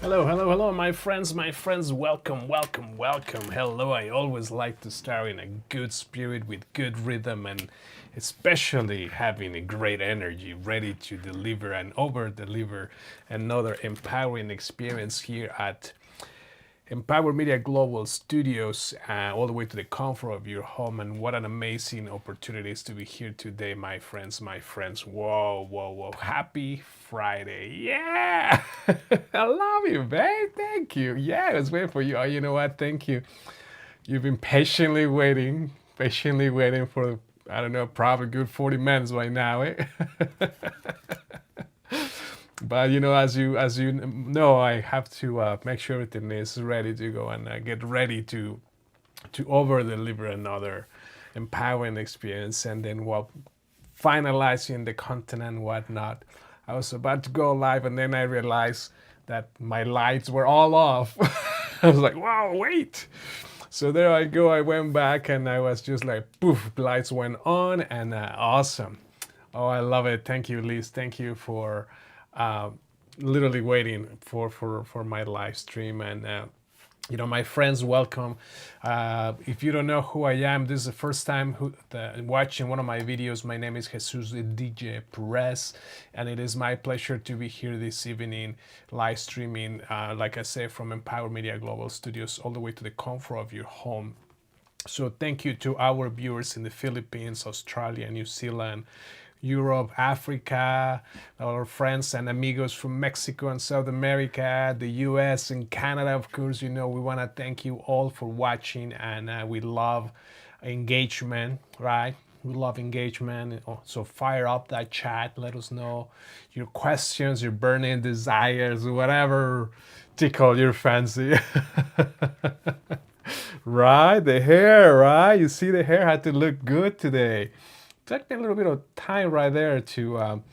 Hello, hello, hello, my friends, welcome, welcome, welcome. Hello, I always like to start in a good spirit with good rhythm and especially having a great energy, ready to deliver and over deliver another empowering experience here at Empower Media Global Studios, all the way to the comfort of your home. And what an amazing opportunity it is to be here today, my friends, my friends. Whoa, whoa, whoa. Happy Friday. Yeah. I love you, babe. Thank you. Yeah, I was waiting for you. Oh, you know what? Thank you. You've been patiently waiting for, I don't know, probably good 40 minutes right now, eh? But as you know, I have to make sure everything is ready to go and get ready to over deliver another empowering experience. And then while finalizing the content and whatnot, I was about to go live, and then I realized that my lights were all off. I was like, wow, wait. So there I go. I went back and I was just like, poof, lights went on, and awesome. Oh, I love it. Thank you, Liz. Thank you for uh, literally waiting for my live stream. And my friends, welcome. If you don't know who I am, this is the first time watching one of my videos. My name is Jesus DJ Perez, and it is my pleasure to be here this evening, live streaming, like I say, from Empower Media Global Studios, all the way to the comfort of your home. So thank you to our viewers in the Philippines, Australia, New Zealand, Europe, Africa, our friends and amigos from Mexico and South America, the US and Canada, of course. We want to thank you all for watching, and we love engagement, right? We love engagement. So fire up that chat. Let us know your questions, your burning desires, whatever tickle your fancy. Right, the hair, right? You see, the hair had to look good today. Took me a little bit of time right there to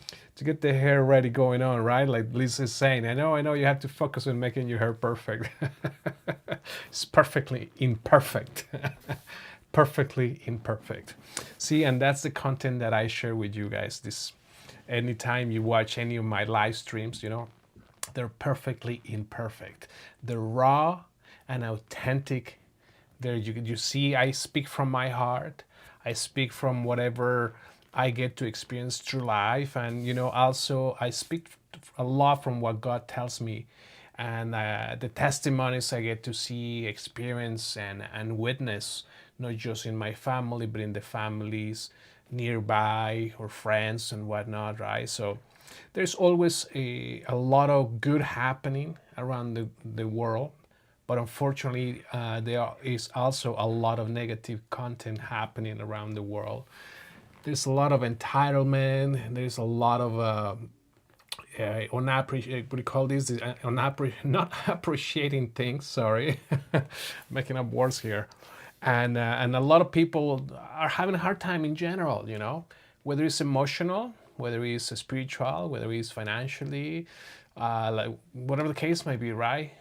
get the hair ready going on, right? Like Lisa's saying, I know, you have to focus on making your hair perfect. It's perfectly imperfect. Perfectly imperfect. See, and that's the content that I share with you guys. This, anytime you watch any of my live streams, they're perfectly imperfect. They're raw and authentic. There you see, I speak from my heart. I speak from whatever I get to experience through life, and also I speak a lot from what God tells me, and the testimonies I get to see, experience, and witness, not just in my family, but in the families nearby or friends and whatnot, right? So there's always a lot of good happening around the world, but unfortunately, there is also a lot of negative content happening around the world. There's a lot of entitlement. There's a lot of what do you call this? Not appreciating things. Sorry, making up words here, and a lot of people are having a hard time in general. Whether it's emotional, whether it's spiritual, whether it's financially, like whatever the case may be, right?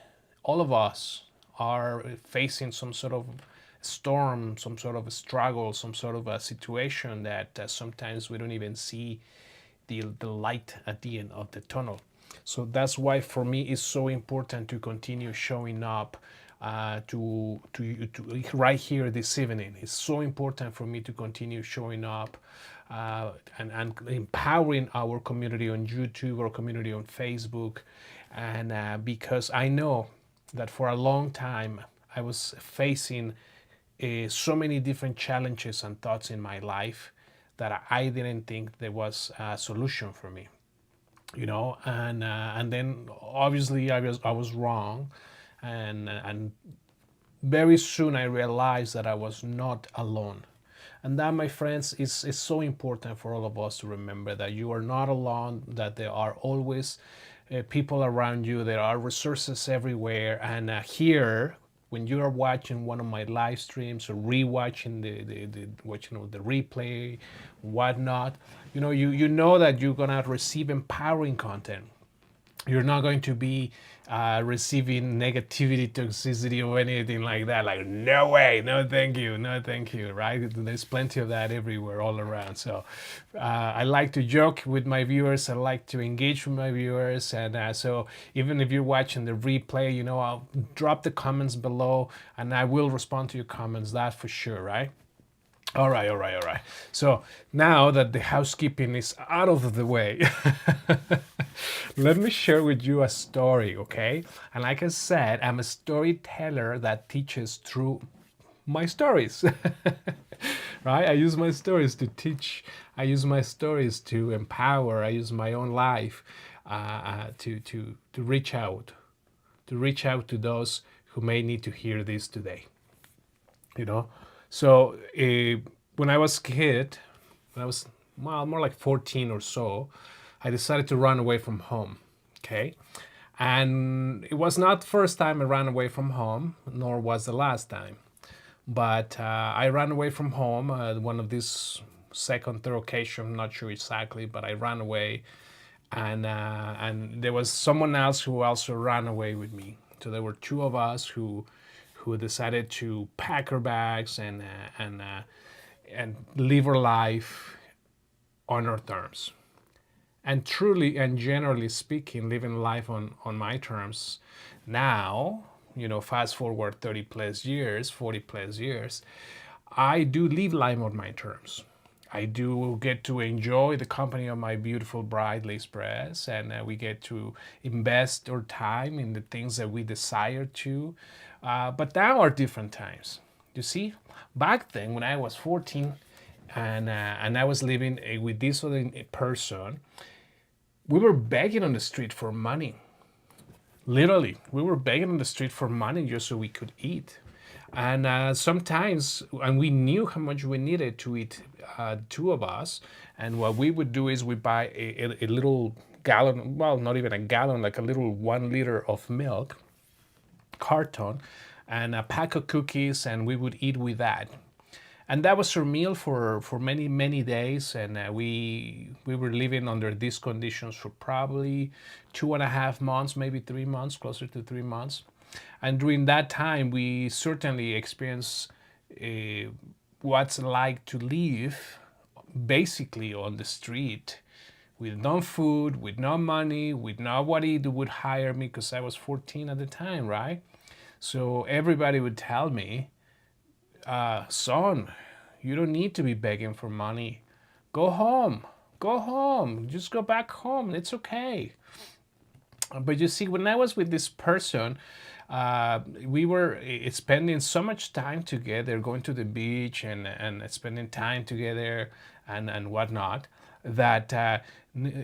All of us are facing some sort of storm, some sort of a struggle, some sort of a situation that sometimes we don't even see the light at the end of the tunnel. So that's why for me it's so important to continue showing up to right here this evening. It's so important for me to continue showing up and empowering our community on YouTube, our community on Facebook, and because I know that for a long time I was facing so many different challenges and thoughts in my life that I didn't think there was a solution for me, and then obviously I was wrong, and very soon I realized that I was not alone. And that, my friends, is so important for all of us to remember that you are not alone, that there are always people around you, there are resources everywhere. And here, when you are watching one of my live streams or rewatching the replay, whatnot, you know that you're gonna receive empowering content. You're not going to be receiving negativity, toxicity, or anything like that. Like, no way, no thank you, no thank you, right? There's plenty of that everywhere, all around. So I like to joke with my viewers. I like to engage with my viewers. And so even if you're watching the replay, I'll drop the comments below and I will respond to your comments, that for sure, right? All right, all right, all right. So now that the housekeeping is out of the way, let me share with you a story, okay? And like I said, I'm a storyteller that teaches through my stories, right? I use my stories to teach. I use my stories to empower. I use my own life to reach out to those who may need to hear this today you know so when I was a kid, when I was, well, more like 14 or so, I decided to run away from home. Okay. And it was not the first time I ran away from home, nor was the last time. But I ran away from home, one of these second, third occasion, I'm not sure exactly, but I ran away. And there was someone else who also ran away with me. So there were two of us who decided to pack our bags and live our life on our terms. And truly and generally speaking, living life on my terms now, fast forward 30 plus years, 40 plus years, I do live life on my terms. I do get to enjoy the company of my beautiful bride, Liz Perez, and we get to invest our time in the things that we desire to. But now are different times. You see, back then when I was 14 and I was living with this other person, we were begging on the street for money. Literally, we were begging on the street for money just so we could eat. And sometimes, and we knew how much we needed to eat, two of us. And what we would do is we buy a little gallon, well, not even a gallon, like a little 1 liter of milk carton and a pack of cookies, and we would eat with that. And that was our meal for many, many days. And we were living under these conditions for probably 2.5 months, maybe 3 months, closer to 3 months. And during that time, we certainly experienced what's like to live basically on the street with no food, with no money, with nobody that would hire me because I was 14 at the time, right? So everybody would tell me, son, you don't need to be begging for money. Go home. Go home. Just go back home. It's okay. But you see, when I was with this person, we were spending so much time together, going to the beach and spending time together and whatnot, that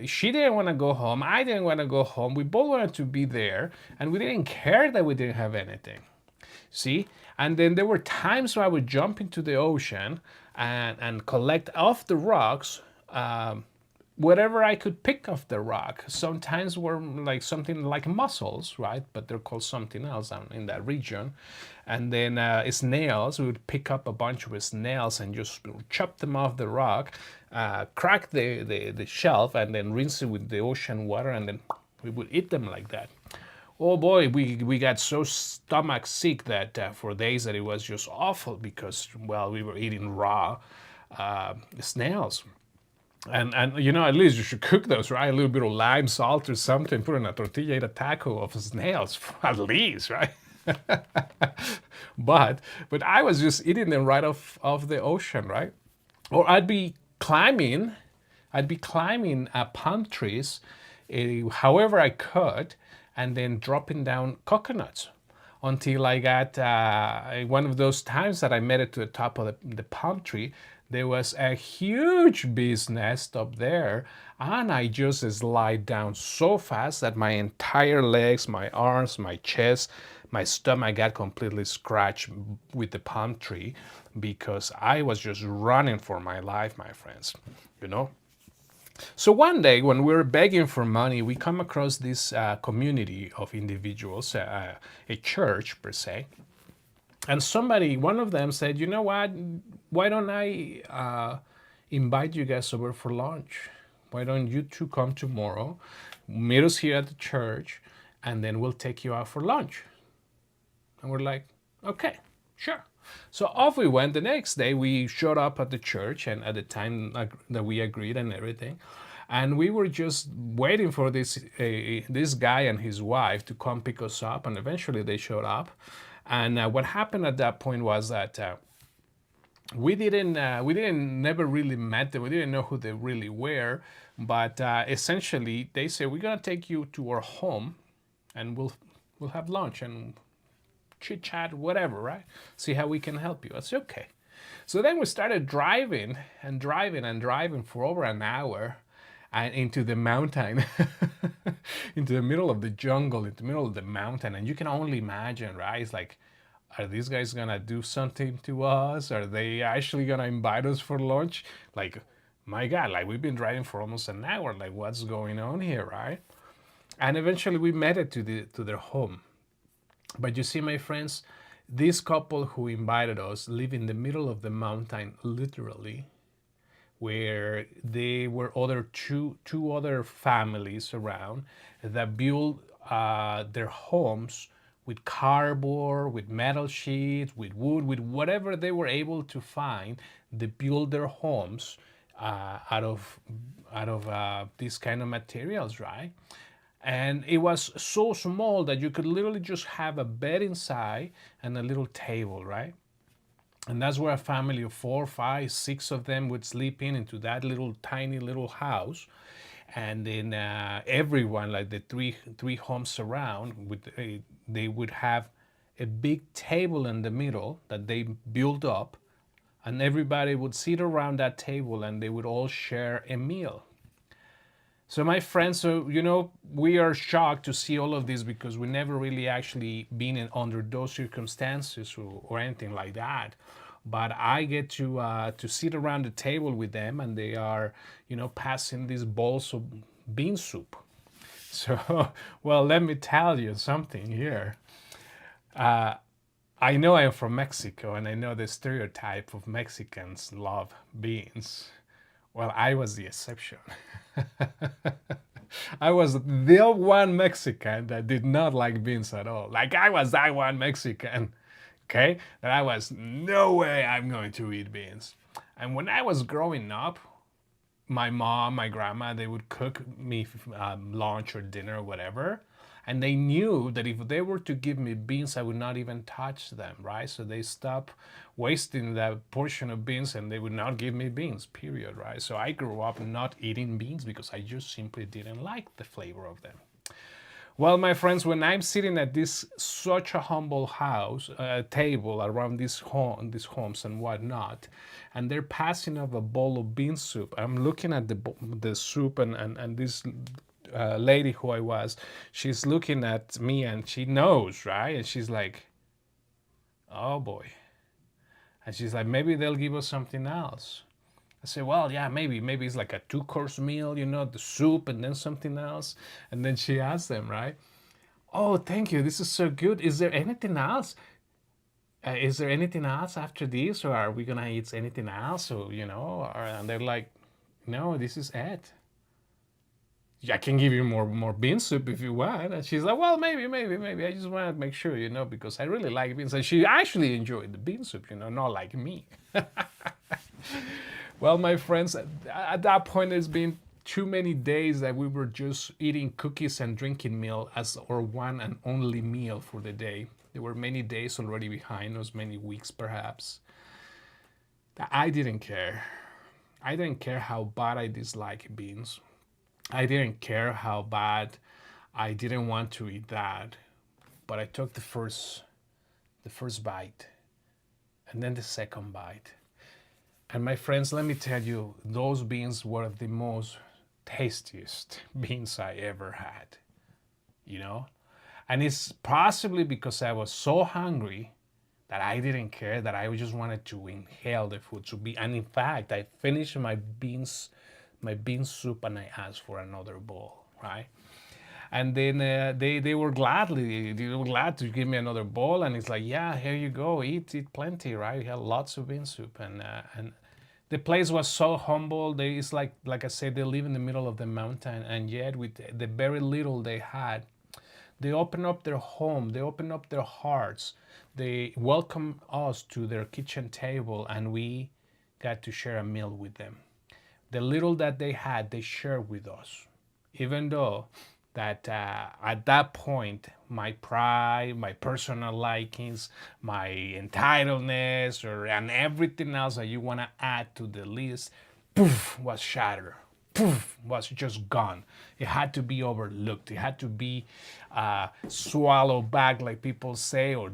she didn't want to go home. I didn't want to go home. We both wanted to be there, and we didn't care that we didn't have anything. See? And then there were times where I would jump into the ocean and collect off the rocks whatever I could pick off the rock. Sometimes were like something like mussels, right? But they're called something else down in that region. And then snails, we would pick up a bunch of snails and just chop them off the rock, crack the shelf, and then rinse it with the ocean water, and then we would eat them like that. Oh boy, we got so stomach sick that for days that it was just awful because, well, we were eating raw snails. And at least you should cook those, right? A little bit of lime, salt, or something. Put in a tortilla, eat a taco of snails, at least, right? but I was just eating them right off the ocean, right? Or I'd be climbing palm trees, however I could, and then dropping down coconuts until I got one of those times that I made it to the top of the palm tree. There was a huge bee's nest up there, and I just slide down so fast that my entire legs, my arms, my chest, my stomach got completely scratched with the palm tree because I was just running for my life, my friends, you know. So one day when we were begging for money, we come across this community of individuals, a church per se, and one of them said, you know what, why don't I invite you guys over for lunch? Why don't you two come tomorrow, meet us here at the church, and then we'll take you out for lunch? And we're like, okay, sure. So off we went. The next day, we showed up at the church, and at the time that we agreed and everything, and we were just waiting for this guy and his wife to come pick us up, and eventually they showed up. And what happened at that point was that we didn't never really met them. We didn't know who they really were, but essentially they said, we're gonna take you to our home, and we'll have lunch and chit chat, whatever, right? See how we can help you. I said, okay. So then we started driving and driving and driving for over an hour, and into the mountain, into the middle of the jungle, into the middle of the mountain. And you can only imagine, right? It's like, are these guys gonna do something to us? Are they actually gonna invite us for lunch? Like, my God, like we've been driving for almost an hour. Like, what's going on here, right? And eventually we made it to their home. But you see, my friends, this couple who invited us live in the middle of the mountain, literally, where there were two other families around that built their homes with cardboard, with metal sheets, with wood, with whatever they were able to find. They built their homes out of these kind of materials, right? And it was so small that you could literally just have a bed inside and a little table, right? And that's where a family of 4, 5, 6 of them would sleep into that little tiny little house. And then everyone, like the three homes around, they would have a big table in the middle that they built up, and everybody would sit around that table and they would all share a meal. So my friends, we are shocked to see all of this because we never really actually been under those circumstances or anything like that. But I get to sit around the table with them, and they are, passing these bowls of bean soup. So, well, let me tell you something here. I know I'm from Mexico, and I know the stereotype of Mexicans love beans. Well, I was the exception. I was the one Mexican that did not like beans at all. Like, I was that one Mexican, okay? That I was, no way I'm going to eat beans. And when I was growing up, my mom, my grandma, they would cook me lunch or dinner or whatever. And they knew that if they were to give me beans, I would not even touch them, right? So they stopped wasting that portion of beans, and they would not give me beans, period, right? So I grew up not eating beans because I just simply didn't like the flavor of them. Well, my friends, when I'm sitting at this such a humble house table around these homes and whatnot, and they're passing up a bowl of bean soup, I'm looking at the soup, and this lady who I was, she's looking at me and she knows, right? And she's like, oh boy. And she's like, maybe they'll give us something else. I say, well, yeah, maybe it's like a 2-course meal, the soup and then something else. And then she asked them, right? Oh, thank you. This is so good. Is there anything else? Is there anything else after this, or are we gonna eat anything else? Or and they're like, no, this is it. I can give you more bean soup if you want. And she's like, well, maybe. I just want to make sure, because I really like beans. And she actually enjoyed the bean soup, not like me. Well, my friends, at that point, it's been too many days that we were just eating cookies and drinking milk as our one and only meal for the day. There were many days already behind us, many weeks perhaps. I didn't care. I didn't care how bad I dislike beans. I didn't care how bad I didn't want to eat that, but I took the first bite, and then the second bite. And my friends, let me tell you, those beans were the most tastiest beans I ever had, And it's possibly because I was so hungry that I didn't care, that I just wanted to inhale the food. And in fact, I finished my bean soup, and I asked for another bowl, right? And then they were glad to give me another bowl, and it's like, yeah, here you go, eat plenty, right? You have lots of bean soup, and The place was so humble. It's like I said, they live in the middle of the mountain, and yet with the very little they had, they opened up their home, they opened up their hearts, they welcomed us to their kitchen table, and we got to share a meal with them. The little that they had, they shared with us. Even though that at that point, my pride, my personal likings, my entitledness, and everything else that you want to add to the list, poof, was shattered. Poof, was just gone. It had to be overlooked. It had to be swallowed back, like people say, or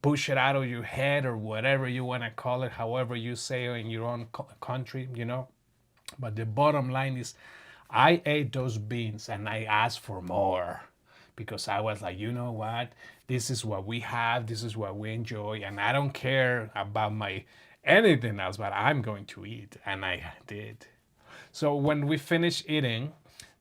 push it out of your head, or whatever you want to call it, however you say it in your own country, you know. But the bottom line is, I ate those beans and I asked for more because I was like, you know what? This is what we have, this is what we enjoy, and I don't care about my anything else, but I'm going to eat. And I did. So when we finished eating,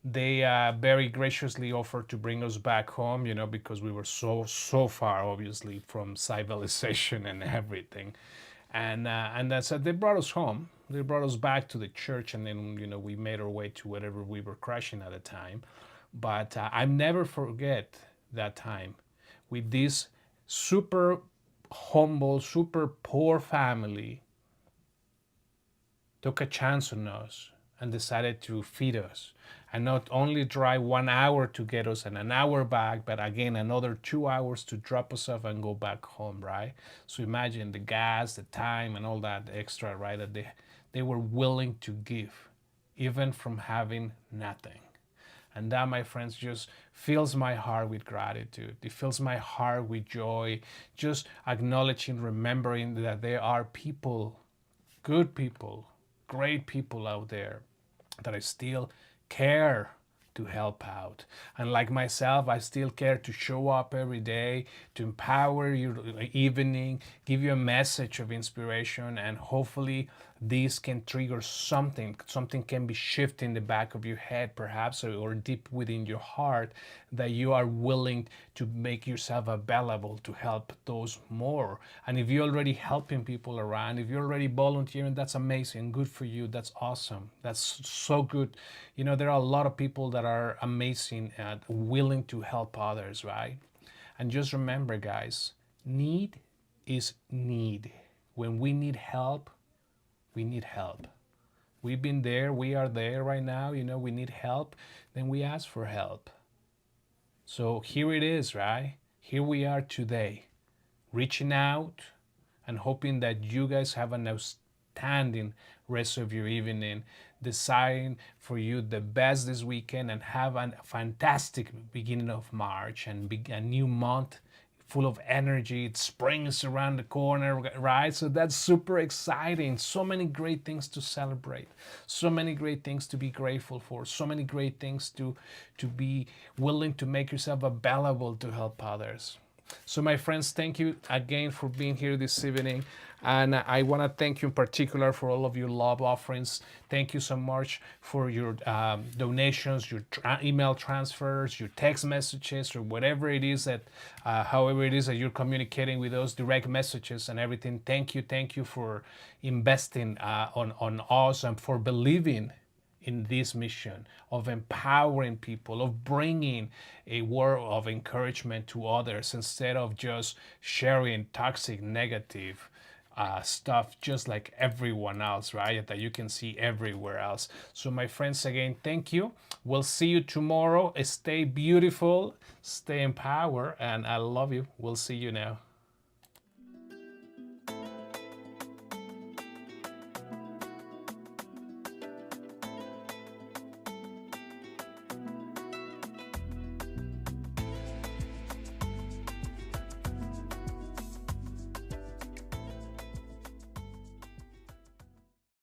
they very graciously offered to bring us back home, you know, because we were so far, obviously, from civilization and everything. And that's they brought us home. They brought us back to the church, and then you know we made our way to wherever we were crashing at the time. But I never forget that time with this super humble, super poor family took a chance on us and decided to feed us, and not only drive 1 hour to get us and an hour back, but again another 2 hours to drop us off and go back home, right? So imagine the gas, the time, and all that extra, right, that they were willing to give, even from having nothing. And that, my friends, just fills my heart with gratitude. It fills my heart with joy, just acknowledging, remembering that there are people, good people, great people out there that I still care to help out. And like myself, I still care to show up every day, to empower your evening, give you a message of inspiration, and hopefully this can trigger something. Something can be shifted in the back of your head, perhaps, or deep within your heart, that you are willing to make yourself available to help those more. And if you're already helping people around, if you're already volunteering, that's amazing. Good for you. That's awesome. That's so good. You know, there are a lot of people that are amazing and willing to help others, right? And just remember, guys, need is need. When we need help, we need help. We've been there, we are there right now, you know, we need help, then we ask for help. So here it is, right? Here we are today, reaching out and hoping that you guys have an outstanding rest of your evening, deciding for you the best this weekend, and have a fantastic beginning of March and a new month full of energy. Spring is around the corner, right? So that's super exciting. So many great things to celebrate, so many great things to be grateful for, so many great things to be willing to make yourself available to help others. So, my friends, thank you again for being here this evening. And I want to thank you in particular for all of your love offerings. Thank you so much for your donations, your email transfers, your text messages, or whatever it is that, however it is that you're communicating with us, direct messages and everything. Thank you for investing on us and for believing in this mission of empowering people, of bringing a word of encouragement to others instead of just sharing toxic, negative stuff just like everyone else, right? That you can see everywhere else. So, my friends, again, thank you. We'll see you tomorrow. Stay beautiful, stay empowered, and I love you. We'll see you now.